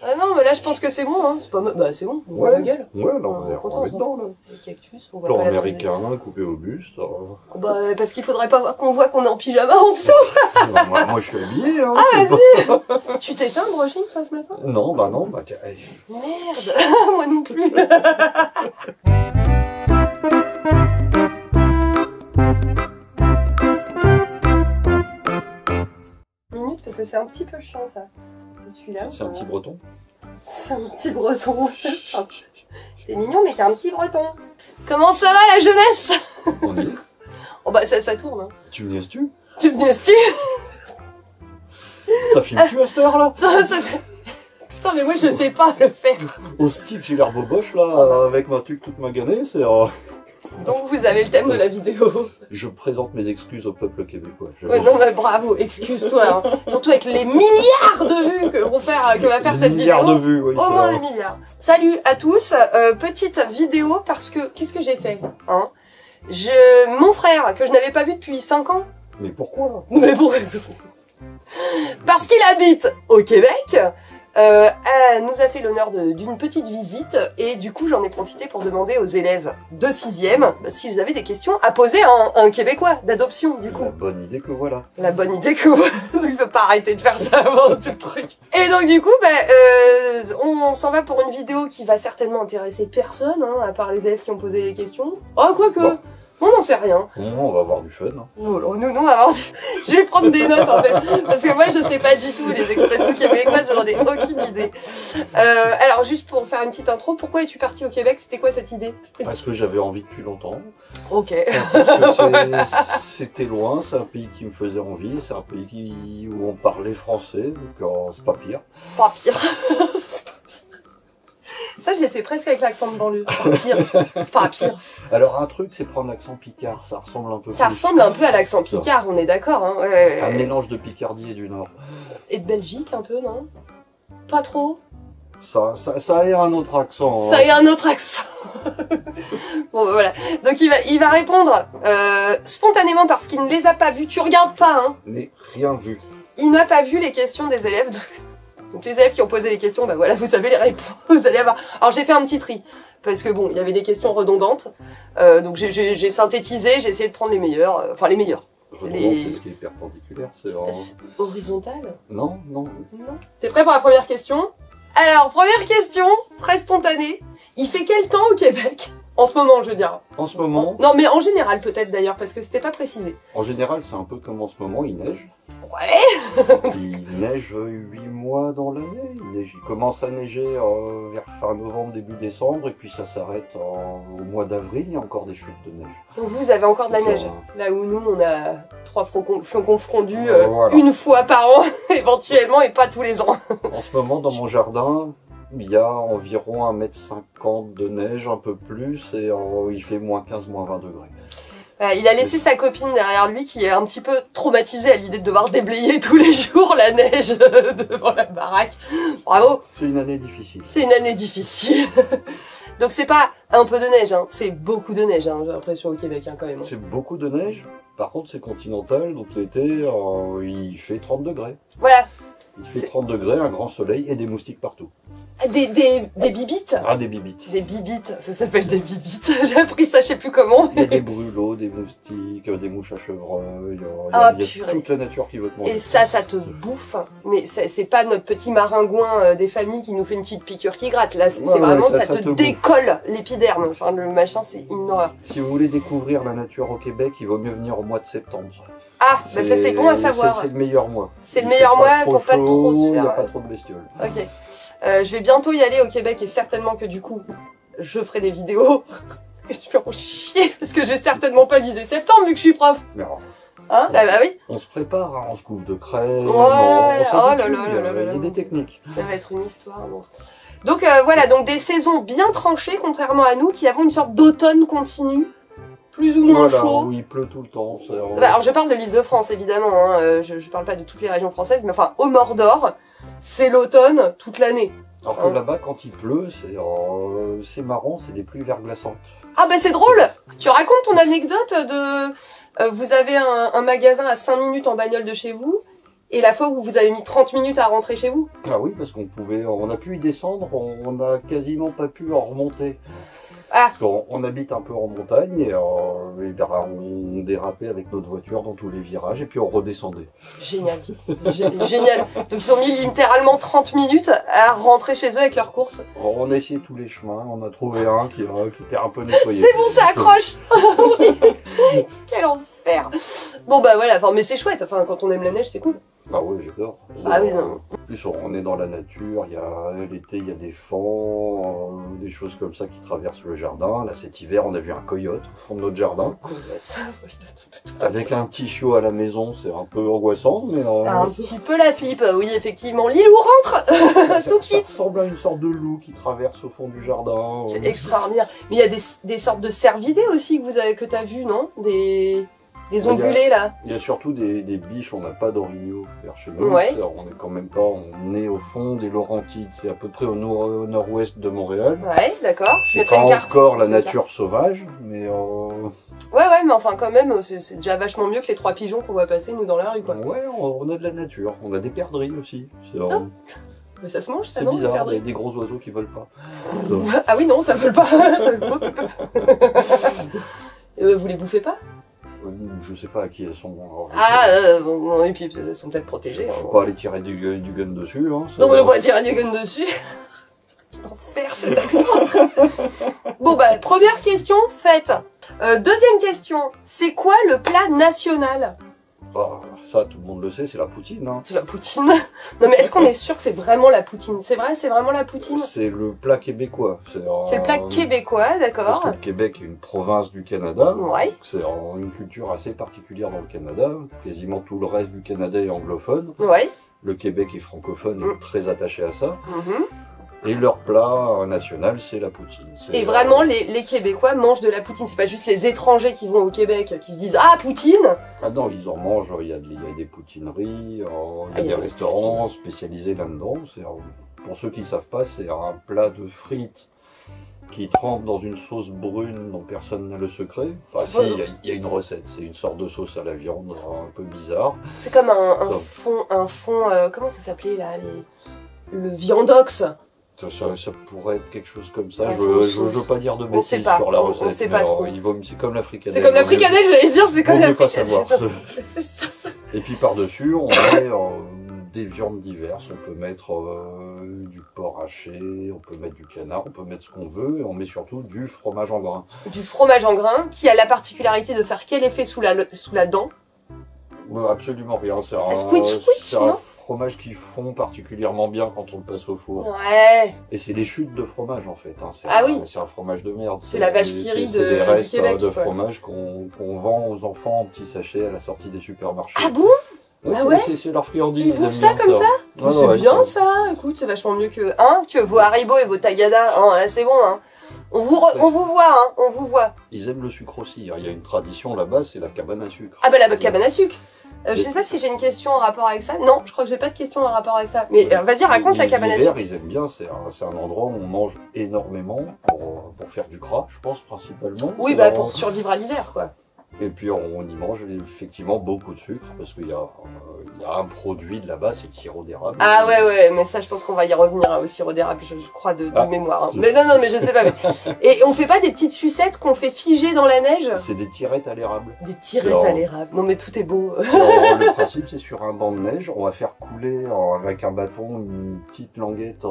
Ah non, mais là je pense que c'est bon, hein. C'est pas... Bah c'est bon, on voit la gueule. Ouais, là on est dedans, là. Les cactus, on voit Plan pas la américain, coupé au buste. Bah parce qu'il faudrait pas qu'on voit qu'on est en pyjama en dessous. Moi je suis habillé, hein. Ah vas-y. Tu t'es fait un brushing toi ce matin? Non, bah non, bah... Merde. Moi non plus. Minute parce que c'est un petit peu chiant ça. C'est celui-là. C'est un petit breton. C'est un petit breton. T'es mignon mais t'es un petit breton. Comment ça va la jeunesse? On y est. Oh bah ça tourne. Hein. Tu me niaises-tu? Tu me niaises-tu? Ça filme-tu à cette heure-là? Putain mais moi je sais pas le faire. Au style, j'ai l'air boboche là, avec ma tuque toute maganée, c'est... Donc vous avez le thème de la vidéo. Je présente mes excuses au peuple québécois. Ouais, non mais bravo, excuse-toi. Hein. Surtout avec les milliards de vues que va faire cette vidéo. Milliards de vues, oui. Au moins des milliards. Salut à tous, petite vidéo parce que, qu'est-ce que j'ai fait hein? Mon frère, que je n'avais pas vu depuis 5 ans. Mais pourquoi? Mais pour... Parce qu'il habite au Québec. Nous a fait l'honneur d'une petite visite et du coup j'en ai profité pour demander aux élèves de 6e s'ils avaient des questions à poser à un Québécois d'adoption du coup. La bonne idée que voilà. La bonne idée que il ne peut pas arrêter de faire ça avant tout le truc. Et donc du coup on s'en va pour une vidéo qui va certainement intéresser personne hein, à part les élèves qui ont posé les questions. Oh quoique bon. On n'en sait rien. On va avoir du fun. Hein. Nous, on va avoir du... Je vais prendre des notes en fait. Parce que moi je sais pas du tout les expressions québécoises, j'en ai aucune idée. Alors juste pour faire une petite intro, pourquoi es-tu parti au Québec? C'était quoi cette idée? Parce que j'avais envie depuis longtemps. Ok. Parce que c'était loin, c'est un pays qui me faisait envie, c'est un pays où on parlait français, donc c'est pas pire. C'est pas pire. Ça, je l'ai fait presque avec l'accent de banlieue. C'est pas pire. C'est pas pire. Alors, un truc, c'est prendre l'accent picard. Ça ressemble un peu Ça ressemble un peu à l'accent picard, on est d'accord. Hein. Un mélange de Picardie et du Nord. Et de Belgique, un peu, non? Pas trop. Ça a un autre accent. Ça a un autre accent. Bon, voilà. Donc, il va répondre spontanément parce qu'il ne les a pas vus. Tu regardes pas, hein. Mais rien vu. Il n'a pas vu les questions des élèves. Donc les élèves qui ont posé les questions, bah voilà, vous avez les réponses, vous allez avoir. Alors j'ai fait un petit tri, parce que bon, il y avait des questions redondantes, donc j'ai synthétisé, j'ai essayé de prendre les meilleurs, enfin les meilleurs. Redondant, c'est ce qui est perpendiculaire, c'est horizontal. Non. T'es prêt pour la première question? Alors, première question, très spontanée. Il fait quel temps au Québec? En ce moment, je veux dire. En ce moment? Non, mais en général peut-être d'ailleurs, parce que c'était pas précisé. En général, c'est un peu comme en ce moment, il neige. Ouais. Il neige 8 mois dans l'année. Il commence à neiger vers fin novembre, début décembre, et puis ça s'arrête au mois d'avril, il y a encore des chutes de neige. Donc vous avez encore de la neige. Là où nous, on a 3 flocons fondus voilà. Une fois par an, éventuellement, et pas tous les ans. En ce moment, dans mon jardin, il y a environ 1,50 m de neige, un peu plus, et il fait moins 15, moins 20 degrés. Il a laissé sa copine derrière lui qui est un petit peu traumatisée à l'idée de devoir déblayer tous les jours la neige devant la baraque. Bravo. C'est une année difficile. C'est une année difficile. Donc c'est pas un peu de neige, hein. C'est beaucoup de neige, hein, j'ai l'impression au Québec hein, quand même. C'est beaucoup de neige, par contre c'est continental, donc l'été il fait 30 degrés. Voilà. Il fait 30 degrés, un grand soleil et des moustiques partout. Des bibites? Ah, des bibites. Des bibites, ça s'appelle des bibites. J'ai appris ça, je sais plus comment. Il y a des brûlots, des moustiques, des mouches à chevreuil, il y a toute la nature qui veut te manger. Et ça te bouffe. Mais c'est pas notre petit maringouin des familles qui nous fait une petite piqûre qui gratte. Là, c'est vraiment, ça te décolle l'épiderme. Enfin, le machin, c'est une horreur. Si vous voulez découvrir la nature au Québec, il vaut mieux venir au mois de septembre. Ah, bah ça c'est bon à savoir. C'est le meilleur mois. C'est le meilleur mois pour pas trop se faire. Il n'y a pas trop de bestioles. Ok. Je vais bientôt y aller au Québec et certainement que du coup, je ferai des vidéos. Et je vais en chier parce que je vais certainement pas viser septembre vu que je suis prof. Mais alors, hein? Bah oui. On se prépare, hein, on se couvre de crème, ouais. on Il y a des techniques. Ça va être une histoire. Bon. Donc voilà, donc des saisons bien tranchées contrairement à nous qui avons une sorte d'automne continu. Plus ou moins chaud. Où il pleut tout le temps. Bah, alors je parle de l'Île-de-France évidemment, hein. Je parle pas de toutes les régions françaises, mais enfin au Mordor, c'est l'automne toute l'année. Alors que là-bas, quand il pleut, c'est marrant, c'est des pluies verglaçantes. Ah bah c'est drôle. Tu racontes ton anecdote de... vous avez un magasin à 5 minutes en bagnole de chez vous, Et la fois où vous avez mis 30 minutes à rentrer chez vous? Ah oui, parce on a pu y descendre, on a quasiment pas pu en remonter. Ah. Parce qu'on habite un peu en montagne et on dérapait avec notre voiture dans tous les virages et puis on redescendait. Génial. Génial. Donc ils ont mis littéralement 30 minutes à rentrer chez eux avec leurs courses. On a essayé tous les chemins, on a trouvé un qui était un peu nettoyé. C'est bon, ça accroche. Quel enfer. Bon bah voilà, enfin, mais c'est chouette, enfin quand on aime la neige c'est cool. Ah oui, j'adore. Ah oui, non. En plus, on est dans la nature, l'été, il y a des fans, des choses comme ça qui traversent le jardin. Là, cet hiver, on a vu un coyote au fond de notre jardin. Avec un petit chiot à la maison, c'est un peu angoissant, mais... un petit peu la flippe, oui, effectivement. Lilou rentre. Tout Ça quitte. ressemble à une sorte de loup qui traverse au fond du jardin. C'est extraordinaire. Mais il y a des sortes de cervidés aussi que t'as vu, non? Des ongulés, là. Il y a surtout des biches, on n'a pas d'orignaux vers chez nous. Ouais. On est quand même pas, on est au fond des Laurentides, c'est à peu près au nord-ouest de Montréal. Ouais, d'accord. Je C'est mettrai pas une carte. encore la nature sauvage, mais Ouais, mais enfin, quand même, c'est déjà vachement mieux que les 3 pigeons qu'on voit passer, nous, dans la rue, quoi. ouais, on a de la nature. On a des perdrix aussi. Mais ça se mange, ça, C'est non? bizarre, il y a des gros oiseaux qui volent pas. Ah oui, non, ça vole pas. Vous les bouffez pas? Je sais pas à qui elles sont. Bon, et puis elles sont peut-être protégées. Je peux pas aller tirer du gun dessus. Hein, non, mais on va tirer du gun dessus. L'enfer, cet accent. Bon, bah, première question faite. Deuxième question. C'est quoi le plat national? Ça, tout le monde le sait, c'est la poutine. Hein. C'est la poutine. Non, mais est-ce qu'on est sûr que c'est vraiment la poutine? C'est vrai, c'est vraiment la poutine? C'est le plat québécois. C'est le plat québécois, d'accord. Parce que le Québec est une province du Canada. Ouais. C'est une culture assez particulière dans le Canada. Quasiment tout le reste du Canada est anglophone. Ouais. Le Québec est francophone et très attaché à ça. Mhm. Et leur plat national, c'est la poutine. Et vraiment, les Québécois mangent de la poutine. C'est pas juste les étrangers qui vont au Québec, qui se disent « Ah, poutine !» Ah non, ils en mangent. Il y a des poutineries, il y a des restaurants spécialisés là-dedans. Pour ceux qui savent pas, c'est un plat de frites qui trempe dans une sauce brune dont personne n'a le secret. Enfin si, il y a une recette. C'est une sorte de sauce à la viande un peu bizarre. C'est comme un fond, comment ça s'appelait là, le viandox. Ça pourrait être quelque chose comme ça. Je veux pas dire de bêtises sur la recette. On sait pas trop. C'est comme la fricadelle. C'est comme la fricadelle, j'allais dire, c'est comme la fricadelle. C'est ça. Et puis par-dessus, on met des viandes diverses. On peut mettre du porc haché, on peut mettre du canard, on peut mettre ce qu'on veut. Et on met surtout du fromage en grains. Du fromage en grains qui a la particularité de faire quel effet sous la dent? Absolument rien. C'est un fromage qui fond particulièrement bien quand on le passe au four. Ouais. Et c'est les chutes de fromage en fait. Hein. C'est un fromage de merde. C'est la vache qui rit des restes du Québec, de fromage qu'on vend aux enfants en petits sachets à la sortie des supermarchés. Ah bon? Ouais, c'est leur friandise. Ils bouffent ça comme ça? C'est bien ça. Écoute, c'est vachement mieux que vos Haribo et vos Tagada. Là c'est bon. Hein. On vous voit, hein. On vous voit. Ils aiment le sucre aussi. Hein. Il y a une tradition là-bas, c'est la cabane à sucre. Ah bah la cabane à sucre. Je sais pas si j'ai une question en rapport avec ça. Non, je crois que j'ai pas de question en rapport avec ça. Mais vas-y, raconte la cabane à sucre. Ils aiment bien. C'est un endroit où on mange énormément pour faire du gras, je pense principalement. Oui, bah pour survivre à l'hiver, quoi. Et puis on y mange effectivement beaucoup de sucre parce qu'il y a un produit de là-bas, c'est le sirop d'érable. Ah ouais, mais ça je pense qu'on va y revenir au sirop d'érable, je crois de mémoire. Hein. Mais non, mais je sais pas. Et on fait pas des petites sucettes qu'on fait figer dans la neige? C'est des tirettes à l'érable. Des tirettes à l'érable. Non mais tout est beau. Le principe c'est sur un banc de neige, on va faire couler avec un bâton une petite languette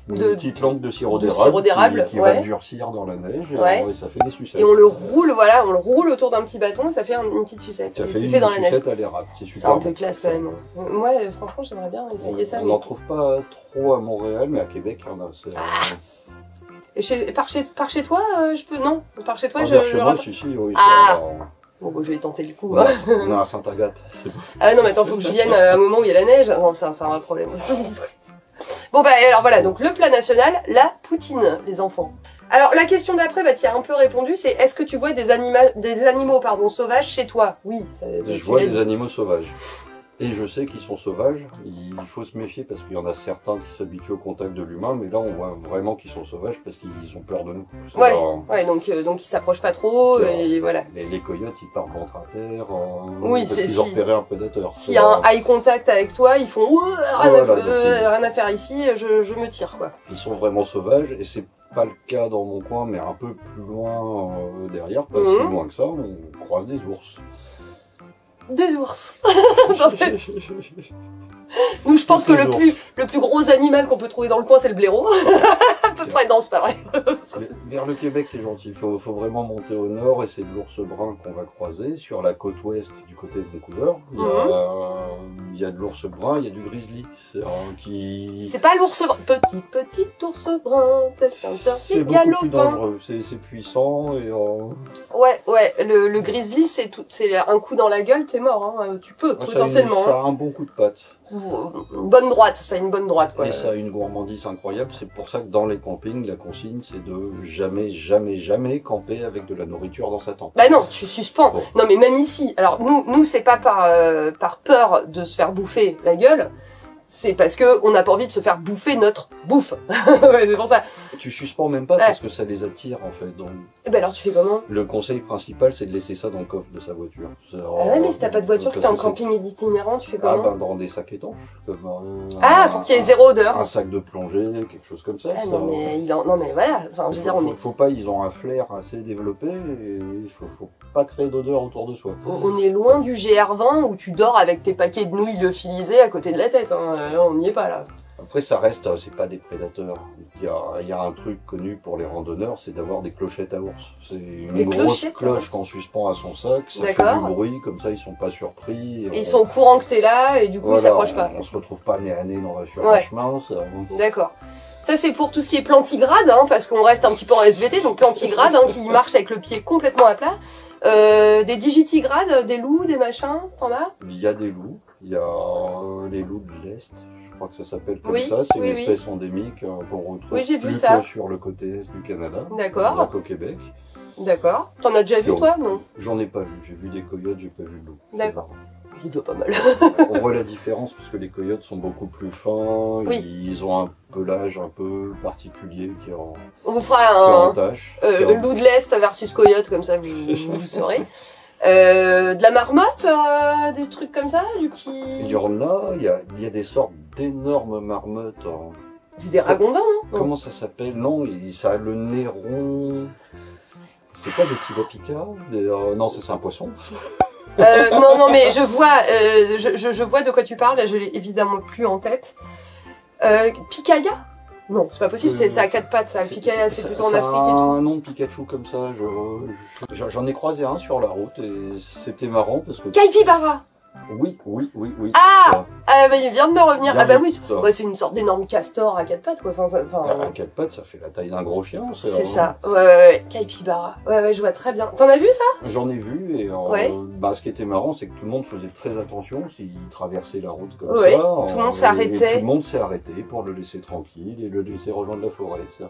petite langue de sirop d'érable qui va durcir dans la neige et ça fait des sucettes. Et on le roule, on le roule autour d'un petit bâton et ça fait une petite sucette. Ça fait une sucette à l'érable, c'est super. C'est un peu classe quand même. Moi, franchement, j'aimerais bien essayer ça. On n'en trouve pas trop à Montréal, mais à Québec, il y en a. Et par chez toi, je peux... Non, par chez toi, chez moi, si, oui. Bon, je vais tenter le coup. On a à Sainte-Agathe. Ah non, mais attends, faut que je vienne à un moment où il y a la neige. Non, c'est un vrai problème aussi. Bon bah alors voilà, donc le plat national, la poutine, les enfants. Alors la question d'après, tu as un peu répondu, c'est est-ce que tu vois des animaux sauvages chez toi? Oui. Je vois des animaux sauvages. Et je sais qu'ils sont sauvages, il faut se méfier parce qu'il y en a certains qui s'habituent au contact de l'humain, mais là on voit vraiment qu'ils sont sauvages parce qu'ils ont peur de nous. Ouais, donc ils s'approchent pas trop, et voilà. Les coyotes ils partent ventre à terre, oui, parce qu'ils ont repéré un prédateur. S'il y a un eye contact avec toi, ils font rien à faire ici, je me tire quoi. Ils sont vraiment sauvages et c'est pas le cas dans mon coin, mais un peu plus loin derrière, pas si loin que ça, on croise des ours. Des ours. Nous, je pense que le plus gros animal qu'on peut trouver dans le coin, c'est le blaireau. À peu près, non, c'est pas vrai. Vers le Québec, c'est gentil. Il faut vraiment monter au nord et c'est de l'ours brun qu'on va croiser. Sur la côte ouest, du côté de Vancouver, il y a de l'ours brun, il y a du grizzly. C'est pas l'ours brun. Petit ours brun. C'est beaucoup plus dangereux. C'est puissant et... Ouais, le grizzly, c'est un coup dans la gueule, t'es mort. Hein. Tu peux, potentiellement. Ça a un bon coup de patte. Une bonne droite, ça a une bonne droite. Quoi. Et ça a une gourmandise incroyable. C'est pour ça que dans les campings, la consigne, c'est de jamais camper avec de la nourriture dans sa tente. Bah non, tu suspends. Bon. Non mais même ici, alors nous c'est pas par peur de se faire bouffer la gueule, c'est parce que on n'a pas envie de se faire bouffer notre bouffe. C'est pour ça. Tu suspends même pas parce que ça les attire en fait. Donc, et ben alors tu fais comment? Le conseil principal c'est de laisser ça dans le coffre de sa voiture. Ah ouais, mais si t'as pas de voiture, que t'es en camping itinérant, tu fais comment? Ah ben dans des sacs étanches. Comme, pour qu'il y ait zéro odeur. Un sac de plongée, quelque chose comme ça. Ah, non mais voilà. Enfin, je veux dire, faut pas, ils ont un flair assez développé et il faut pas créer d'odeur autour de soi. On est loin du GR20 où tu dors avec tes paquets de nouilles lyophilisées à côté de la tête. Hein. Là, on n'y est pas là. Après, ça reste, c'est pas des prédateurs. Il y a un truc connu pour les randonneurs, c'est d'avoir des clochettes à ours. C'est une grosse cloche qu'on suspend à son sac, ça fait du bruit, comme ça ils sont pas surpris. Et ils sont au courant que t'es là et du coup ils s'approchent pas. On se retrouve pas nez à nez sur un chemin. D'accord. Ça c'est pour tout ce qui est plantigrade, hein, parce qu'on reste un petit peu en SVT, donc plantigrade, hein, qui marche avec le pied complètement à plat. Des digitigrades, des loups, des machins, t'en as? Il y a des loups, il y a les loups de l'Est. Je crois que ça s'appelle comme ça, c'est une espèce endémique qu'on retrouve que sur le côté est du Canada, d'accord, au Québec. D'accord. T'en as déjà vu toi, non? J'en ai pas vu, j'ai vu des coyotes, j'ai pas vu de loup. D'accord. C'est déjà pas mal. On voit la différence parce que les coyotes sont beaucoup plus fins, ils ont un pelage un peu particulier qui est en On vous fera un loup de l'Est versus coyote, comme ça vous saurez. De la marmotte, des trucs comme ça, du petit... Il y en a, il y a des sortes d'énormes marmottes. C'est des ragondins, non? Comment ça s'appelle? Non, ça a le nez rond. C'est pas des tilapicas? Non, c'est un poisson. Non, mais je vois de quoi tu parles, là je l'ai évidemment plus en tête. Picaya? Non, c'est pas possible, c'est à quatre pattes, ça. Le Picaya, c'est plutôt en Afrique et tout. Un nom de Pikachu comme ça, j'en ai croisé un sur la route et c'était marrant parce que... Capybara! Oui. Bah, il vient de me revenir. Ah bah oui, c'est une sorte d'énorme castor à quatre pattes, quoi. À quatre pattes, ça fait la taille d'un gros chien. C'est ça. Ouais. Capybara. Ouais, je vois très bien. T'en as vu ça? J'en ai vu et ce qui était marrant, c'est que tout le monde faisait très attention s'il traversait la route comme ça. Tout le monde s'arrêtait. Tout le monde s'est arrêté pour le laisser tranquille et le laisser rejoindre la forêt. Ça.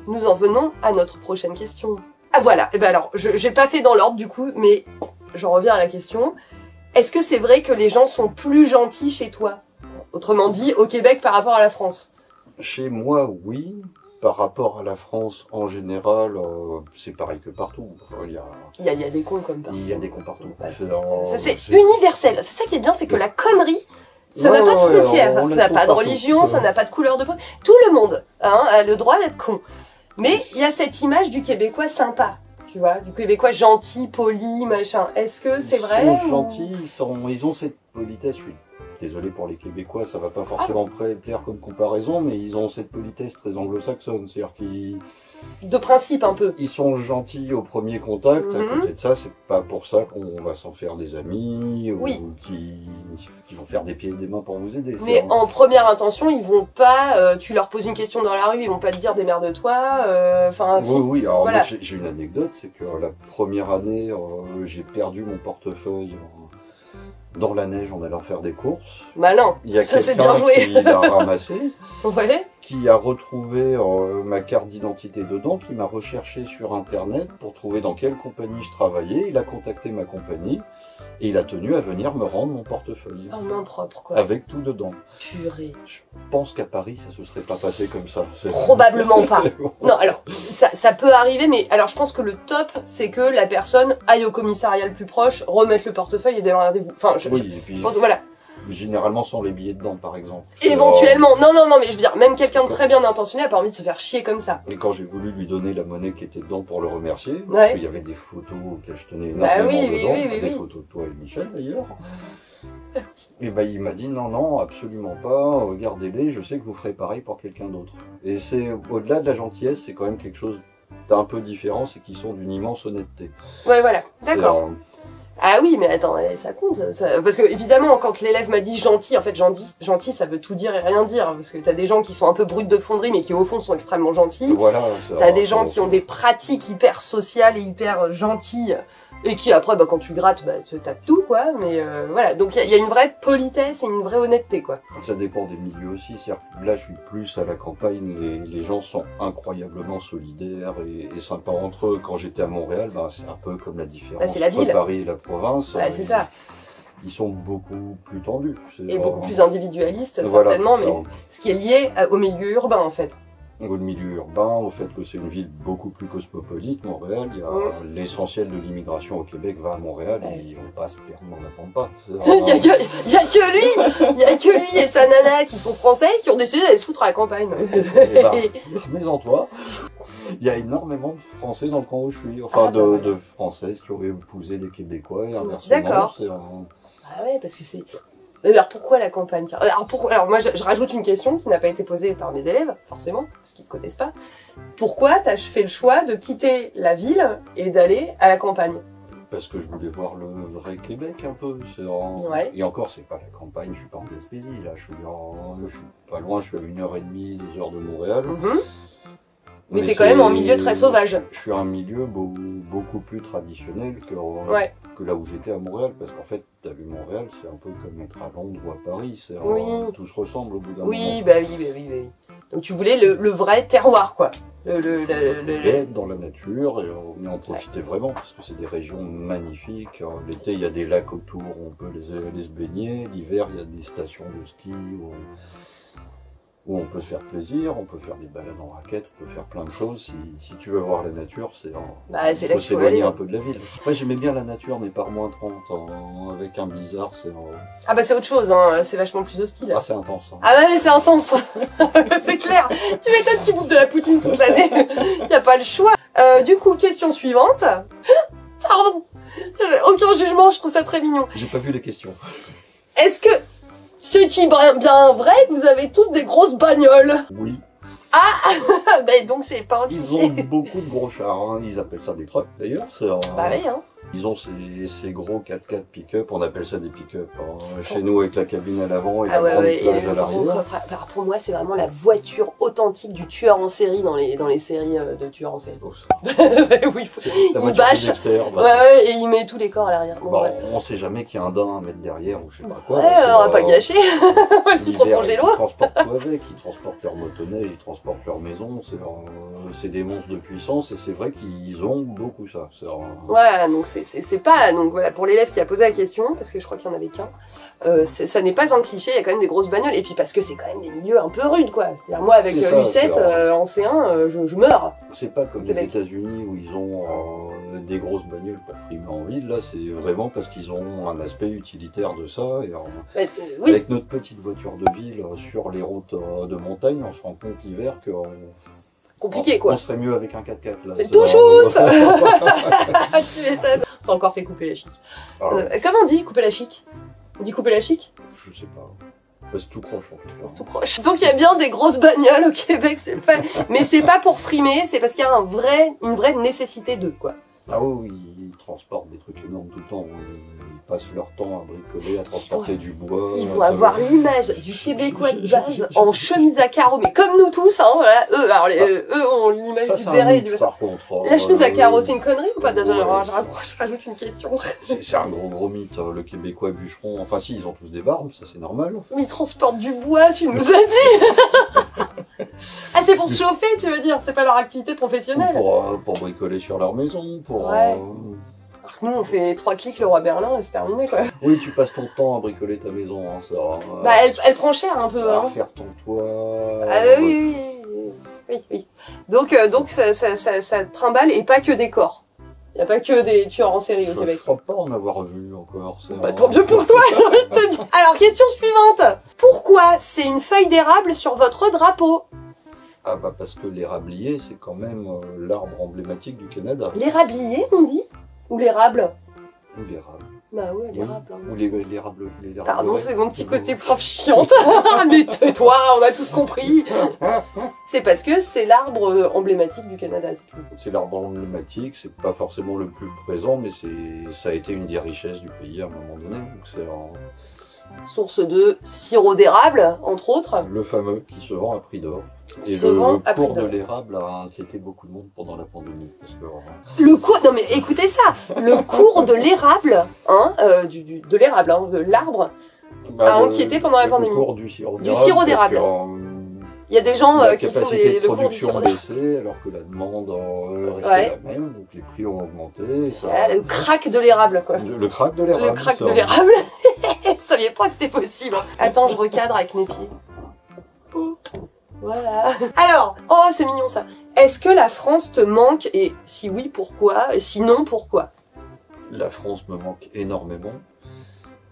Nous en venons à notre prochaine question. Ah voilà. Et ben alors, j'ai pas fait dans l'ordre du coup, mais j'en reviens à la question. Est-ce que c'est vrai que les gens sont plus gentils chez toi? Autrement dit, au Québec par rapport à la France? Chez moi, oui. Par rapport à la France, en général, c'est pareil que partout. Enfin, il y a des cons comme partout. Il y a des cons partout. Ça, c'est universel. C'est ça qui est bien, c'est que la connerie, ça n'a pas de frontières. Ça n'a pas de religion, ça n'a pas de couleur de peau. Tout le monde a le droit d'être con. Mais il y a cette image du Québécois sympa. Tu vois, du Québécois gentil, poli, machin. Est-ce que c'est vrai? Ils sont gentils, ils ont cette politesse. Je suis désolé pour les Québécois, ça va pas forcément plaire comme comparaison, mais ils ont cette politesse très anglo-saxonne. C'est-à-dire qu'ils... De principe, un peu. Ils sont gentils au premier contact. À côté de ça, c'est pas pour ça qu'on va s'en faire des amis ou qui vont faire des pieds et des mains pour vous aider. Mais en première intention, ils vont pas. Tu leur poses une question dans la rue, ils vont pas te dire démerde-toi. Oui. Alors voilà. J'ai une anecdote, c'est que la première année, j'ai perdu mon portefeuille dans la neige en allant faire des courses. Malin. Il y a quelqu'un qui l'a ramassé. Ouais. Qui a retrouvé ma carte d'identité dedans, qui m'a recherché sur internet pour trouver dans quelle compagnie je travaillais. Il a contacté ma compagnie Et il a tenu à venir me rendre mon portefeuille. En main propre, quoi. Avec tout dedans. Purée. Je pense qu'à Paris, ça se serait pas passé comme ça. Probablement pas. Non, alors, ça peut arriver, mais alors je pense que le top, c'est que la personne aille au commissariat le plus proche, remette le portefeuille et démerdez-vous. Enfin, oui, et puis, pense, voilà. Généralement sans les billets dedans, par exemple. Éventuellement. Non, mais je veux dire, même quelqu'un de très bien intentionné a pas envie de se faire chier comme ça. Et quand j'ai voulu lui donner la monnaie qui était dedans pour le remercier, Ouais. parce qu'il y avait des photos auxquelles je tenais énormément dedans, des photos de toi et de Michel d'ailleurs. Et ben il m'a dit non, absolument pas, gardez-les, je sais que vous ferez pareil pour quelqu'un d'autre. Et c'est, au-delà de la gentillesse, c'est quand même quelque chose d'un peu différent, c'est qu'ils sont d'une immense honnêteté. Ouais, voilà, d'accord. Ah oui, mais attends, ça compte. Parce que évidemment, quand l'élève m'a dit gentil, en fait, gentil, ça veut tout dire et rien dire. Parce que t'as des gens qui sont un peu bruts de fonderie, mais qui au fond sont extrêmement gentils. Voilà. T'as des gens qui ont des pratiques hyper sociales et hyper gentilles, et qui après, bah, quand tu grattes, bah, te tapent tout, quoi. Mais voilà, donc il y a une vraie politesse et une vraie honnêteté, quoi. Ça dépend des milieux aussi. Là, je suis plus à la campagne. Les gens sont incroyablement solidaires et sympas entre eux. Quand j'étais à Montréal, bah, c'est un peu comme la différence bah, c'est la ville. entre Paris et la province. Bah, c'est ça. Ils sont beaucoup plus tendus. Et beaucoup plus individualistes, certainement, mais ce qui est lié au milieu urbain, en fait. Au milieu urbain, au fait que c'est une ville beaucoup plus cosmopolite, Montréal, il y a l'essentiel de l'immigration au Québec va à Montréal et on passe perdre dans la pampa. Il y a que lui et sa nana qui sont français qui ont décidé d'aller se foutre à la campagne. Mais toi, il y a énormément de Français dans le camp où je suis, enfin de Françaises qui auraient épousé des Québécois et inversement. D'accord. Ah ouais, parce que c'est... Mais alors pourquoi la campagne? Alors moi je rajoute une question qui n'a pas été posée par mes élèves, forcément, parce qu'ils ne connaissent pas. Pourquoi t'as fait le choix de quitter la ville et d'aller à la campagne? Parce que je voulais voir le vrai Québec un peu. Ouais. Et encore, c'est pas la campagne, je suis pas en Gaspésie, là, je suis pas loin, je suis à 1h30, 2 heures de Montréal. Mais t'es quand même en milieu très sauvage. Je suis un milieu beaucoup plus traditionnel que là où j'étais à Montréal, parce qu'en fait, t'as vu Montréal, c'est un peu comme être à Londres ou à Paris, tout se ressemble au bout d'un moment. Oui. Donc tu voulais le vrai terroir, quoi. Être dans la nature, mais en profiter vraiment, parce que c'est des régions magnifiques. L'été, il y a des lacs autour, on peut les se baigner. L'hiver, il y a des stations de ski où on peut se faire plaisir, on peut faire des balades en raquette, on peut faire plein de choses. Si tu veux voir la nature, il faut s'éloigner un peu de la ville. Après, j'aimais bien la nature, mais par moins 30, avec un blizzard, Ah bah c'est autre chose, hein. C'est vachement plus hostile. Ah, c'est intense. Hein. Ah ouais, mais c'est intense. C'est clair. Tu m'étonnes qu'ils bouffent de la poutine toute l'année. Y a pas le choix. Du coup, question suivante. Pardon. Aucun jugement, je trouve ça très mignon. J'ai pas vu les questions. Est-ce que c'est-il bien vrai que vous avez tous des grosses bagnoles? Oui. Ah ben donc c'est pas un Ils ont beaucoup de gros chars, hein. Ils appellent ça des trucks d'ailleurs. Bah oui, hein. Ils ont ces gros 4x4 pick-up, on appelle ça des pick-up. Chez nous, avec la cabine à l'avant et la grande plage à l'arrière. Pour moi, c'est vraiment la voiture authentique du tueur en série dans les séries de tueurs en série. Oui, il bâche, et il met tous les corps à l'arrière. On sait jamais qu'il y a un daim à mettre derrière ou je sais pas quoi. Ouais, on va pas gâcher. On va foutre au congélo. Ils transportent tout avec, ils transportent leur motoneige, ils transportent leur maison. C'est des monstres de puissance et c'est vrai qu'ils ont beaucoup ça. Ouais, donc c'est pas, donc voilà, pour l'élève qui a posé la question, parce que je crois qu'il y en avait qu'un, ça n'est pas un cliché, il y a quand même des grosses bagnoles, et puis parce que c'est quand même des milieux un peu rudes, quoi. C'est-à-dire, moi, avec Lucette, en C1, je meurs. C'est pas comme les États-Unis où ils ont des grosses bagnoles pour frimer en ville, là, c'est vraiment parce qu'ils ont un aspect utilitaire de ça, et avec notre petite voiture de ville sur les routes de montagne, on se rend compte l'hiver que compliqué, quoi. On serait mieux avec un 4x4 là. C'est tout chousse. Tu m'étonnes. C'est encore fait couper la chic. Comment on dit couper la chic? On dit couper la chic? Je sais pas. C'est tout proche en tout cas. C'est tout proche. Donc il y a bien des grosses bagnoles au Québec, mais c'est pas pour frimer, c'est parce qu'il y a une vraie nécessité d'eux, quoi. Ah oui, ils transportent des trucs énormes tout le temps. Ils passent leur temps à bricoler, à transporter du bois. Ils vont avoir l'image du Québécois de base en chemise à carreaux, mais comme nous tous, hein, voilà. Eux ont l'image du béret et du... Par contre, la chemise à carreaux, c'est une connerie ou pas? Je rajoute une question. C'est un gros mythe, le Québécois bûcheron. Enfin si, ils ont tous des barbes, ça c'est normal. Mais ils transportent du bois, tu nous as dit. Ah, c'est pour se chauffer, tu veux dire? C'est pas leur activité professionnelle? Pour bricoler sur leur maison, pour... Alors que nous, on fait 3 clics, le roi Merlin, et c'est terminé, quoi. Oui, tu passes ton temps à bricoler ta maison, hein, ça. Bah, elle prend cher un peu, À hein. faire ton toit. Ah oui, oui, oui. Donc ça trimballe et pas que des corps. Il n'y a pas que des tueurs en série au Je Québec. crois pas en avoir vu encore. Bah, tant mieux pour toi, j'ai envie de te dire. Alors, question suivante. Pourquoi c'est une feuille d'érable sur votre drapeau? Ah bah parce que l'érablier, c'est quand même l'arbre emblématique du Canada. L'érablier, on dit? Ou l'érable? Ou l'érable. Bah ouais, l'érable. Ou l'érable. Pardon, c'est mon petit côté prof chiante. Mais tais-toi, on a tous compris. C'est parce que c'est l'arbre emblématique du Canada, c'est tout. C'est l'arbre emblématique, c'est pas forcément le plus présent, mais ça a été une des richesses du pays à un moment donné. Donc c'est Source de sirop d'érable, entre autres. le fameux qui se vend à prix d'or. Et Se vend à le prix cours de d'or. l'érable a inquiété beaucoup de monde pendant la pandémie. Parce que, Le cours, non mais écoutez ça, le cours de l'érable, hein, de l'érable, hein, de l'arbre, a inquiété pendant la pandémie. Le cours du sirop Du d'érable. sirop d'érable. parce que, Il y a des gens la qui font capacité de le cours du production sirop a d'érable. baissé alors que la demande restait Ouais. la même, donc les prix ont augmenté. Et ça... Ah, le crack de l'érable, quoi. Le crack de l'érable. Le crack ça. de l'érable. Je savais pas que c'était possible. Attends, je recadre avec mes pieds. Voilà. Alors, oh, c'est mignon ça. Est-ce que la France te manque? Et si oui, pourquoi? Et sinon, pourquoi? La France me manque énormément.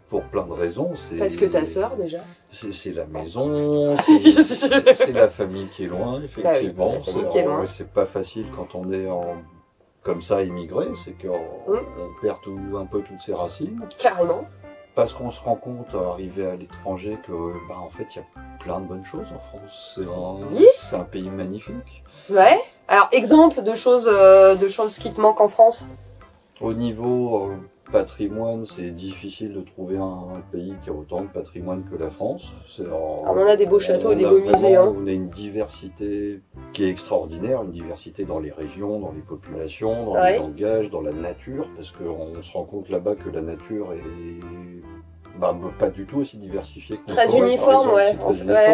Pour plein de raisons. Parce que ta sœur, déjà. C'est la maison, Je sais. c'est la famille qui est loin, effectivement. Bah oui, c'est la famille qui est loin. C'est pas facile quand on est comme ça immigré, c'est qu'on on perd un peu toutes ses racines. Carrément. Parce qu'on se rend compte, arrivé à l'étranger, que en fait, il y a plein de bonnes choses en France. Oui. C'est un pays magnifique. Ouais. Alors, exemple de choses qui te manquent en France. Au niveau patrimoine, c'est difficile de trouver un pays qui a autant de patrimoine que la France. On en a des beaux châteaux et des beaux musées. Hein. On a une diversité qui est extraordinaire, une diversité dans les régions, dans les populations, dans les langages, dans la nature, parce qu'on se rend compte là-bas que la nature est pas du tout aussi diversifiée que très uniforme, ouais.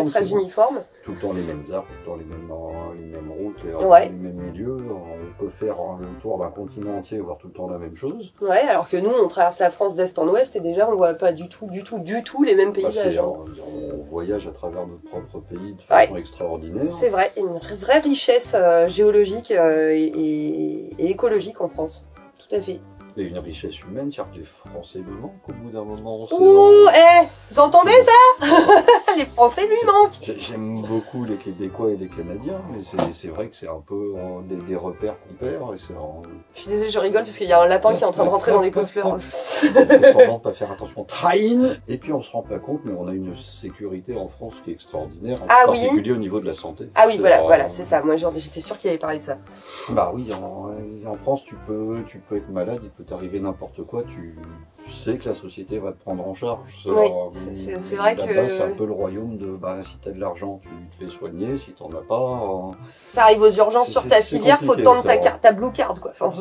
Très uniforme. Tout le temps les mêmes arbres, tout le temps les mêmes routes, Ouais. les mêmes milieux. On peut faire le tour d'un continent entier et voir tout le temps la même chose. Ouais, alors que nous, on traverse la France d'est en ouest et déjà, on voit pas du tout les mêmes paysages. On voyage à travers notre propre pays de façon extraordinaire. C'est vrai, il y a une vraie richesse géologique et écologique en France. Tout à fait. Et une richesse humaine, c'est-à-dire que les Français me manquent au bout d'un moment. Ouh, vous entendez ça? Les Français lui manquent. J'aime beaucoup les Québécois et les Canadiens, mais c'est vrai que c'est un peu des repères qu'on perd. Je suis désolée, je rigole parce qu'il y a un lapin qui est en train de rentrer dans les pots de fleurs. On fait semblant de pas faire attention. Train. Et puis on se rend pas compte, mais on a une sécurité en France qui est extraordinaire, en particulier au niveau de la santé. Ah oui, voilà, c'est ça. Moi, j'étais sûre qu'il allait parler de ça. Bah oui, en France, tu peux être malade, il peut t'arriver n'importe quoi, tu sais que la société va te prendre en charge. Oui, c'est vrai que... C'est un peu le royaume de, si t'as de l'argent, tu te fais soigner, si t'en as pas... T'arrives aux urgences sur ta civière, faut tendre ta carte, ta blue card, quoi. Enfin,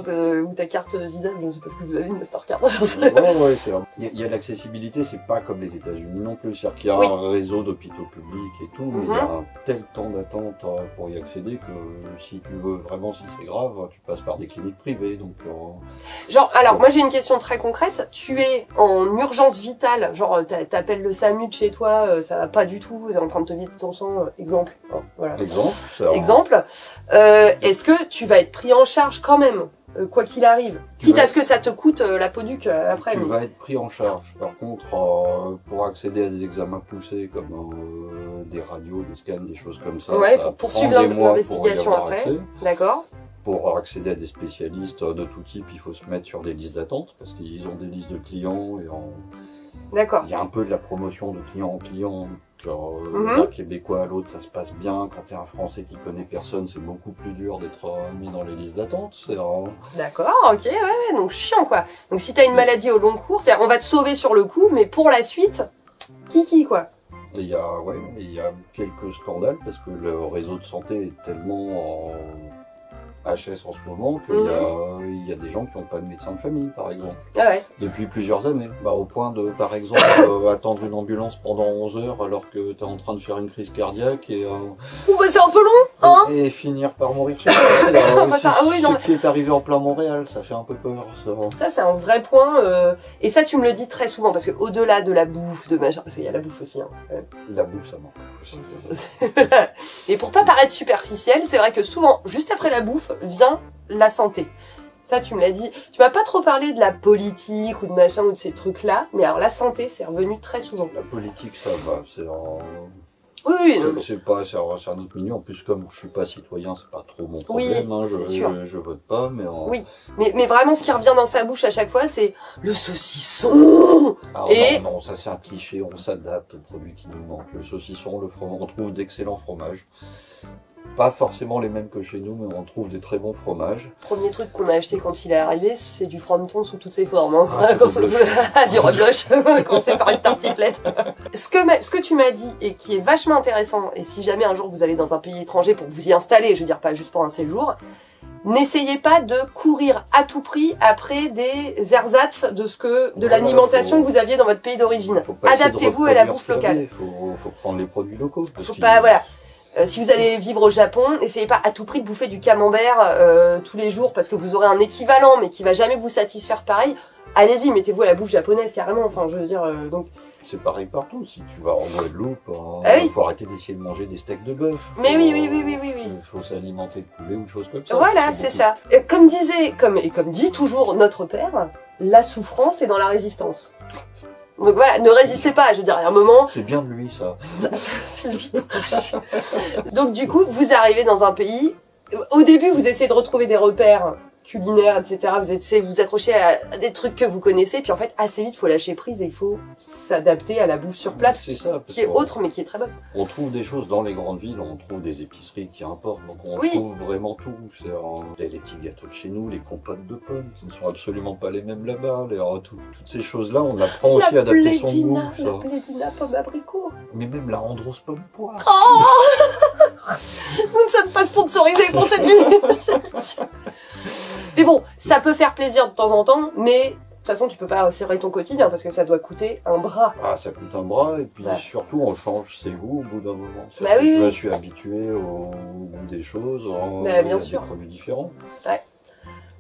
ou ta carte Visa, je ne sais pas ce que vous avez, une Mastercard. Il y a l'accessibilité, c'est pas comme les États-Unis non plus. C'est-à-dire qu'il y a un réseau d'hôpitaux publics et tout, mais il y a un tel temps d'attente pour y accéder que si tu veux vraiment, si c'est grave, tu passes par des cliniques privées. Donc, alors, moi j'ai une question très concrète. Tu es en urgence vitale, genre t'appelles le SAMU de chez toi, ça va pas du tout, t'es en train de te vider ton sang, exemple. Hein, voilà. Exemple. Est-ce que tu vas être pris en charge quand même, quoi qu'il arrive, quitte à ce que ça te coûte la peau du cul après. Tu vas être pris en charge. Par contre, pour accéder à des examens poussés comme des radios, des scans, des choses comme ça, ouais, ça pour poursuivre l'investigation après. Accès. D'accord. Pour accéder à des spécialistes de tout type, il faut se mettre sur des listes d'attente parce qu'ils ont des listes de clients et D'accord. Il y a un peu de la promotion de client en client. D'un Québécois à l'autre, ça se passe bien. Quand tu es un Français qui connaît personne, c'est beaucoup plus dur d'être mis dans les listes d'attente. D'accord, ok, ouais, donc chiant quoi. Donc si t'as une maladie au long cours, c'est-à-dire on va te sauver sur le coup, mais pour la suite, kiki quoi. Il y a quelques scandales parce que le réseau de santé est tellement HS en ce moment qu'il y a des gens qui n'ont pas de médecin de famille, par exemple. Ah ouais. Depuis plusieurs années. Au point de, par exemple, attendre une ambulance pendant 11 heures alors que tu es en train de faire une crise cardiaque et... Ouh, c'est un peu long. Hein? Et finir par mourir chez toi. Bah, ça, ah oui, non, Ce qui est arrivé en plein Montréal, ça fait un peu peur. Ça, c'est un vrai point. Et ça, tu me le dis très souvent, parce que au-delà de la bouffe, de machin, parce qu'il y a la bouffe aussi. Hein, La bouffe, ça manque. Et pour pas paraître superficiel, c'est vrai que souvent, juste après la bouffe, vient la santé. Ça, tu me l'as dit. Tu m'as pas trop parlé de la politique ou de machin ou de ces trucs-là, mais alors la santé, c'est revenu très souvent. La politique, ça va. C'est Oui, oui, non, mais... c'est pas, c'est un autre milieu. En plus, comme je suis pas citoyen, c'est pas trop mon Oui, problème. Hein. c'est sûr. Je vote pas, mais Oui, mais vraiment, ce qui revient dans sa bouche à chaque fois, c'est le saucisson. Alors, Et- non, ça c'est un cliché. On s'adapte aux produits qui nous manquent. Le saucisson, le fromage, on trouve d'excellents fromages. Pas forcément les mêmes que chez nous, mais on trouve des très bons fromages. Premier truc qu'on a acheté quand il est arrivé, c'est du frometon sous toutes ses formes. Hein. Ah, du rebloche. Du rebloche, commencer par une tartiflette. Ce que tu m'as dit et qui est vachement intéressant, et si jamais un jour vous allez dans un pays étranger pour vous y installer, je veux dire pas juste pour un séjour, n'essayez pas de courir à tout prix après des ersatz de Voilà, l'alimentation faut- que vous aviez dans votre pays d'origine. Faut pas essayer de Adaptez-vous à la reproduire bouffe ce qu'il y locale. avait. Faut prendre les produits locaux. parce Faut qu'il- pas, voilà. Si vous allez vivre au Japon, n'essayez pas à tout prix de bouffer du camembert tous les jours parce que vous aurez un équivalent mais qui va jamais vous satisfaire pareil. Allez-y, mettez-vous à la bouffe japonaise carrément. Enfin, je veux dire, donc. C'est pareil partout. Si tu vas en Guadeloupe, Ah oui. faut arrêter d'essayer de manger des steaks de bœuf. Mais oui. Il faut s'alimenter de poulet ou de choses comme ça. Voilà, c'est beaucoup- ça. Et comme dit toujours notre père, la souffrance est dans la résistance. Donc voilà, ne résistez pas. Je veux dire, à un moment, C'est bien de lui, ça. c'est lui tout craché. Donc du coup, vous arrivez dans un pays. Au début, vous essayez de retrouver des repères culinaires, etc. Vous essayez de vous accrocher à des trucs que vous connaissez. Puis en fait, assez vite, il faut lâcher prise et il faut s'adapter à la bouffe sur place, C'est ça. parce qui est qu'on- autre mais qui est très bonne. On trouve des choses dans les grandes villes, on trouve des épiceries qui importent, donc on Oui. trouve vraiment tout. Les petits gâteaux de chez nous, les compotes de pommes, qui ne sont absolument pas les mêmes là-bas. Toutes ces choses-là, on apprend aussi à adapter son goût. La ça. plédina pomme abricot. Mais même la andros pomme poire. Nous ne sommes pas sponsorisés pour cette vidéo. Mais bon, ça peut faire plaisir de temps en temps, mais de toute façon, tu peux pas serrer ton quotidien parce que ça doit coûter un bras. Ah, ça coûte un bras, et puis Ouais. surtout, on change ses goûts au bout d'un moment. Bah oui, je me oui. suis habitué au goût des choses, Bah, bien à sûr. des produits différents.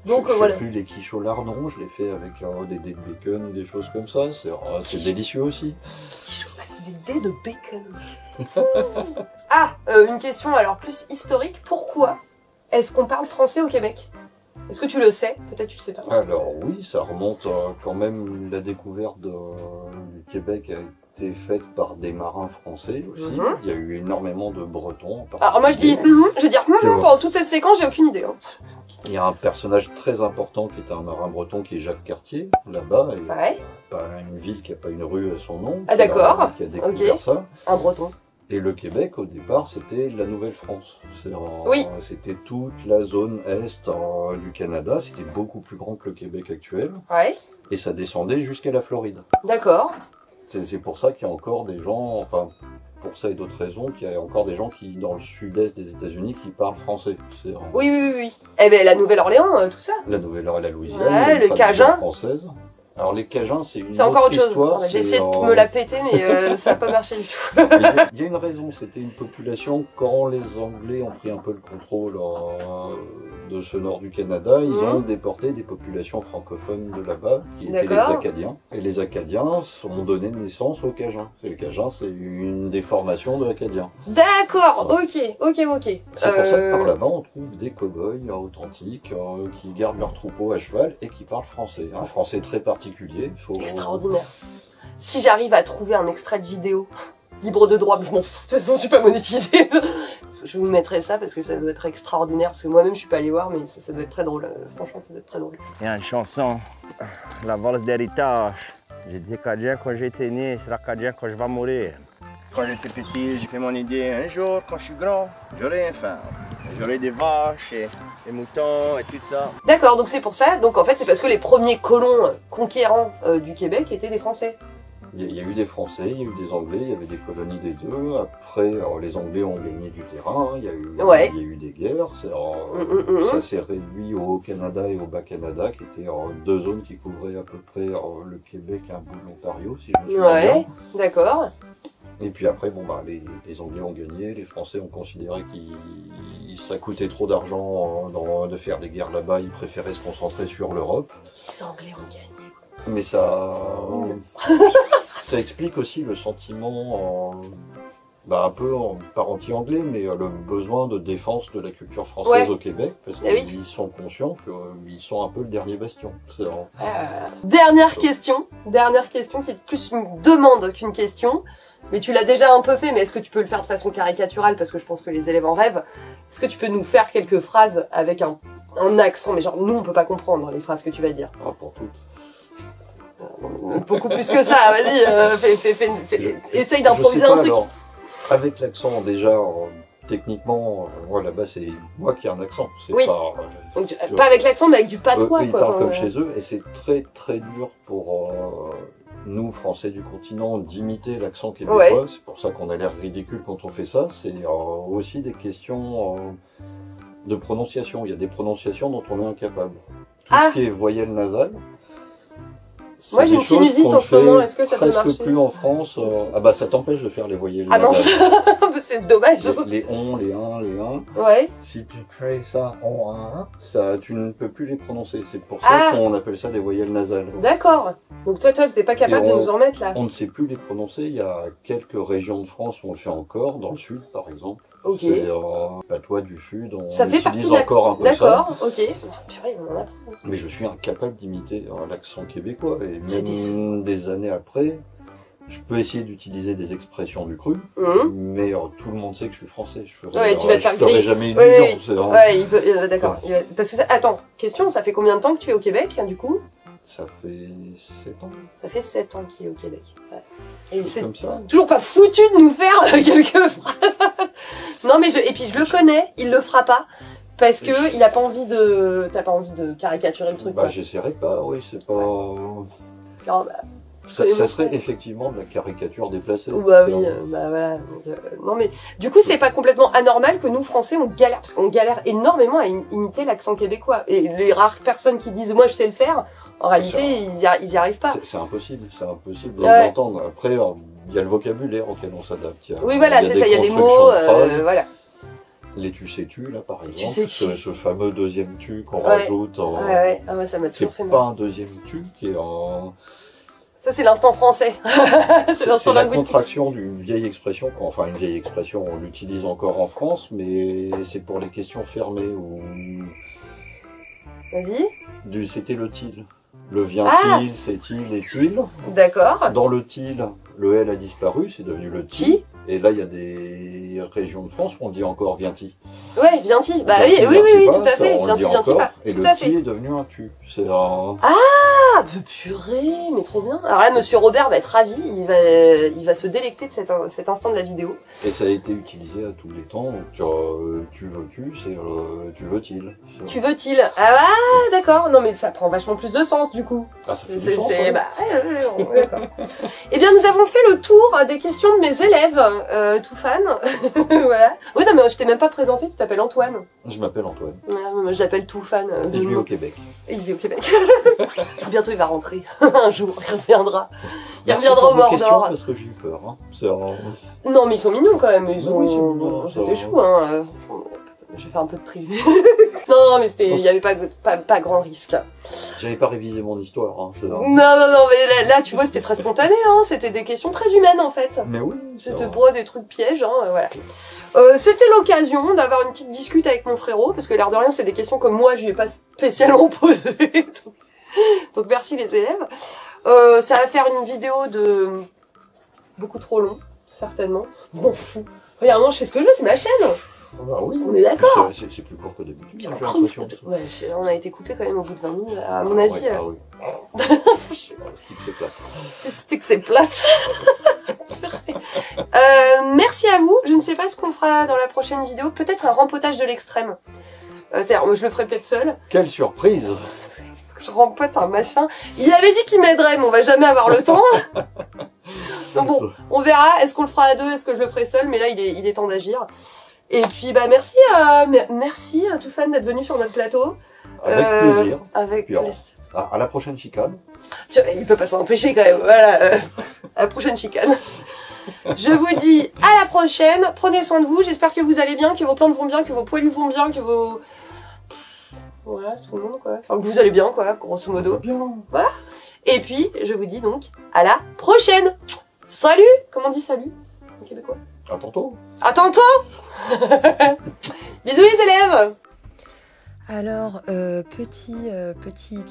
Donc je voilà. fais plus les quiches au lardon, je les fais avec des dés de bacon ou des choses comme ça. C'est délicieux aussi. Des dés de bacon. Ah, une question alors plus historique. Pourquoi est-ce qu'on parle français au Québec? Est-ce que tu le sais? Peut-être tu le sais pas. Alors oui, ça remonte quand même, la découverte du Québec a été faite par des marins français aussi. Mhm. Il y a eu énormément de Bretons. en Alors moi je dis, particulier. je veux dire, pendant toute cette séquence, j'ai aucune idée. Hein. Il y a un personnage très important qui est un marin breton qui est Jacques Cartier, là-bas, et Ouais, pas une ville qui n'a pas une rue à son nom. Ah, d'accord. Qui a découvert Ok. ça. un breton. Et le Québec, au départ, c'était la Nouvelle-France. Oui. C'était toute la zone est du Canada. C'était beaucoup plus grand que le Québec actuel. Ouais, Et ça descendait jusqu'à la Floride. d'accord. C'est pour ça qu'il y a encore des gens, enfin, pour ça et d'autres raisons, qu'il y a encore des gens qui, dans le sud-est des États-Unis, qui parlent français. C'est Oui. Eh ben la Nouvelle-Orléans, tout ça. la Nouvelle-Orléans et la Louisiane. Ouais, il y a une le tradition Cajun. française. Alors les Cajuns, c'est une C'est encore autre chose. histoire. Voilà, j'ai c'est, essayé de me la péter, mais ça n'a pas marché du tout. Il y a une raison, c'était une population, quand les Anglais ont pris un peu le contrôle de ce nord du Canada, ils ont déporté des populations francophones de là-bas, qui étaient les D'accord. Acadiens. Et les Acadiens ont donné naissance aux Cajuns. Et les Cajuns, c'est une déformation de l'Acadien. D'accord, ok. C'est pour ça que par là-bas, on trouve des cow-boys authentiques qui gardent leur troupeau à cheval et qui parlent français. Un français très particulier. Extraordinaire. Si j'arrive à trouver un extrait de vidéo libre de droit, mais je m'en fous, de toute façon je suis pas monétisée. Je vous mettrai ça parce que ça doit être extraordinaire, parce que moi-même je suis pas allée voir, mais ça doit être très drôle. Franchement, ça doit être très drôle. Il y a une chanson, la valse d'héritage. J'ai dit Acadien quand j'étais né, c'est l'Acadien quand je vais mourir. Quand j'étais petit, j'ai fait mon idée, un jour, quand je suis grand, j'aurai un ferme. J'aurai des vaches et des moutons et tout ça. D'accord, donc c'est pour ça. Donc en fait, c'est parce que les premiers colons conquérants du Québec étaient des Français. Il y a eu des Français, il y a eu des Anglais, il y avait des colonies des deux. Après, les Anglais ont gagné du terrain, il y a eu des guerres. Ça s'est réduit au Haut-Canada et au Bas-Canada, qui étaient deux zones qui couvraient à peu près le Québec et un bout de l'Ontario, si je me souviens bien. Ouais, d'accord. Et puis après, bon, bah, les Anglais ont gagné, les Français ont considéré que ça coûtait trop d'argent de faire des guerres là-bas, ils préféraient se concentrer sur l'Europe. Les Anglais ont gagné. Mais ça, ça explique aussi le sentiment, bah, un peu, pas anti-anglais, mais le besoin de défense de la culture française au Québec, parce qu'ils sont conscients qu'ils sont un peu le dernier bastion. Dernière question qui est plus une demande qu'une question, mais tu l'as déjà un peu fait, mais est-ce que tu peux le faire de façon caricaturale, parce que je pense que les élèves en rêvent. Est-ce que tu peux nous faire quelques phrases avec un accent, mais genre nous on peut pas comprendre les phrases que tu vas dire. Ah, pour toutes. Beaucoup plus que ça, vas-y, essaye d'improviser un truc. Alors, avec l'accent déjà, techniquement, moi là-bas c'est moi qui ai un accent. Oui. Donc, pas avec l'accent, mais avec du patois. Ils parlent comme chez eux, et c'est très très dur pour nous, Français du continent, d'imiter l'accent québécois. Ouais. C'est pour ça qu'on a l'air ridicule quand on fait ça. C'est aussi des questions de prononciation. Il y a des prononciations dont on est incapable. Tout ce qui est voyelle nasale. Moi j'ai une sinusite en ce moment, est-ce que ça peut marcher? Presque plus en France. Ah bah ça t'empêche de faire les voyelles nasales. Ah non, c'est dommage. Les on, les un, les un. Ouais. Si tu fais ça en un, ça, tu ne peux plus les prononcer. C'est pour ça qu'on appelle ça des voyelles nasales. D'accord. Donc toi t'es pas capable de nous en mettre là? On ne sait plus les prononcer. Il y a quelques régions de France où on le fait encore, dans le sud par exemple. Ok. C'est patois du sud, on ça fait utilise encore un peu ça. D'accord, ok. Purée, on en apprend. Mais je suis incapable d'imiter l'accent québécois. Et même des années après, je peux essayer d'utiliser des expressions du cru, mais tout le monde sait que je suis français. Je ferai jamais illusion. Ouais, d'accord. Ouais. Parce que attends, question, ça fait combien de temps que tu es au Québec, du coup? Ça fait 7 ans. Ça fait 7 ans qu'il est au Québec. Ouais. Et c'est comme ça. Toujours pas foutu de nous faire quelques phrases. Non mais et puis je le connais, il le fera pas. Parce que il a pas envie de. T'as pas envie de caricaturer le truc. Bah j'essaierai pas, oui, c'est pas. Non, bah, ça serait effectivement de la caricature déplacée. Bah oui, bah voilà. Donc, non mais du coup c'est pas complètement anormal que nous Français on galère, parce qu'on galère énormément à imiter l'accent québécois. Et les rares personnes qui disent moi je sais le faire, en réalité ils y arrivent pas. C'est impossible de l'entendre. Après il y a le vocabulaire auquel on s'adapte. Oui voilà, c'est ça, il y a des mots, voilà. Les tu sais-tu là par exemple, tu ce fameux deuxième tu qu'on rajoute. Ah ouais, ça m'a toujours fait mal. C'est pas un deuxième tu qui est Ça, c'est l'instant français. C'est l'instant linguistique. La contraction d'une vieille expression, enfin une vieille expression, on l'utilise encore en France, mais c'est pour les questions fermées ou... Vas-y. C'était le til. Le vient-il, c'est-il, est-il. D'accord. Dans le til, le L a disparu, c'est devenu le ti. Et là, il y a des régions de France où on dit encore vient-il. Ouais, vient-il. Bah oui, tout à fait. Vient-il pas. Et le ti est devenu un tu. C'est un... Ah, purée, mais trop bien. Alors là, Monsieur Robert va être ravi. Il va se délecter de cet instant de la vidéo. Et ça a été utilisé à tous les temps. Donc, tu veux-tu, c'est tu veux-il. Tu veux-il. Ah d'accord. Non, mais ça prend vachement plus de sens du coup. Ah, ça fait du sens. D'accord. Eh bien, nous avons fait le tour des questions de mes élèves. Tout fan. Voilà. Oui, non, mais je t'ai même pas présenté, tu t'appelles Antoine. Je m'appelle Antoine. Ouais, moi je l'appelle tout fan. Et je vis au Québec. Et il vit au Québec. Bientôt il va rentrer. Un jour, il reviendra. Il reviendra au Mordor. Parce que j'ai eu peur. Hein. Non, mais ils sont mignons quand même. C'était chou, hein. J'ai fait un peu de tri. Non, mais il y avait pas grand risque. J'avais pas révisé mon histoire. Hein, non, mais là, tu vois, c'était très spontané. Hein. C'était des questions très humaines, en fait. Mais oui. C'était pas des trucs pièges, hein, voilà. C'était l'occasion d'avoir une petite discute avec mon frérot, parce que l'air de rien, c'est des questions que moi, je lui ai pas spécialement posées. Donc merci les élèves. Ça va faire une vidéo de beaucoup trop long, certainement. Je m'en fous. Regarde, moi, je fais ce que je veux, c'est ma chaîne. Ah oui. On est d'accord. C'est plus court que d'habitude. J'ai l'impression. Ouais, on a été coupé quand même au bout de 20 minutes, à mon avis. Ah oui. Stick, c'est plate. C'est stick, c'est plate. Merci à vous. Je ne sais pas ce qu'on fera dans la prochaine vidéo. Peut-être un rempotage de l'extrême. C'est-à-dire, moi, je le ferai peut-être seul. Quelle surprise! Je rempote un machin. Il avait dit qu'il m'aiderait, mais on va jamais avoir le temps. Donc bon, on verra. Est-ce qu'on le fera à deux? Est-ce que je le ferai seul? Mais là, il est temps d'agir. Et puis, bah, merci à tout fan d'être venu sur notre plateau. Avec plaisir. Avec plaisir. À la prochaine chicane. Il peut pas s'en empêcher quand même. Voilà. À la prochaine chicane. Je vous dis à la prochaine. Prenez soin de vous. J'espère que vous allez bien, que vos plantes vont bien, que vos poilus vont bien, que vos... Voilà, tout le monde, quoi. Enfin, que vous allez bien, quoi, grosso modo. Bien. Voilà. Et puis, je vous dis donc à la prochaine. Salut! Comment on dit salut en québécois? À tantôt. À tantôt. Bisous les élèves. Alors, petit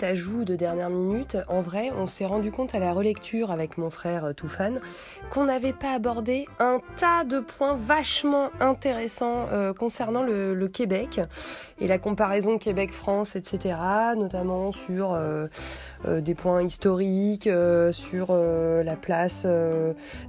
ajout de dernière minute, en vrai, on s'est rendu compte à la relecture avec mon frère Toufan qu'on n'avait pas abordé un tas de points vachement intéressants concernant le Québec et la comparaison Québec-France, etc., notamment sur des points historiques, sur la place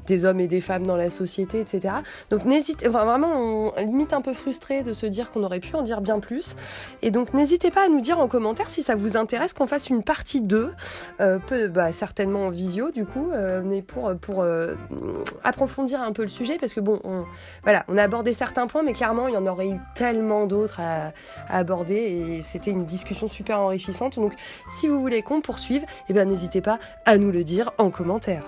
des hommes et des femmes dans la société, etc. Donc n'hésitez, enfin, vraiment, on limite un peu frustré de se dire qu'on aurait pu en dire bien plus. Et donc n'hésitez pas à nous dire en commentaire si ça vous intéresse qu'on fasse une partie 2, certainement en visio du coup, mais pour approfondir un peu le sujet, parce que bon, on a abordé certains points, mais clairement il y en aurait eu tellement d'autres à aborder, et c'était une discussion super enrichissante. Donc si vous voulez qu'on poursuive, eh bien n'hésitez pas à nous le dire en commentaire.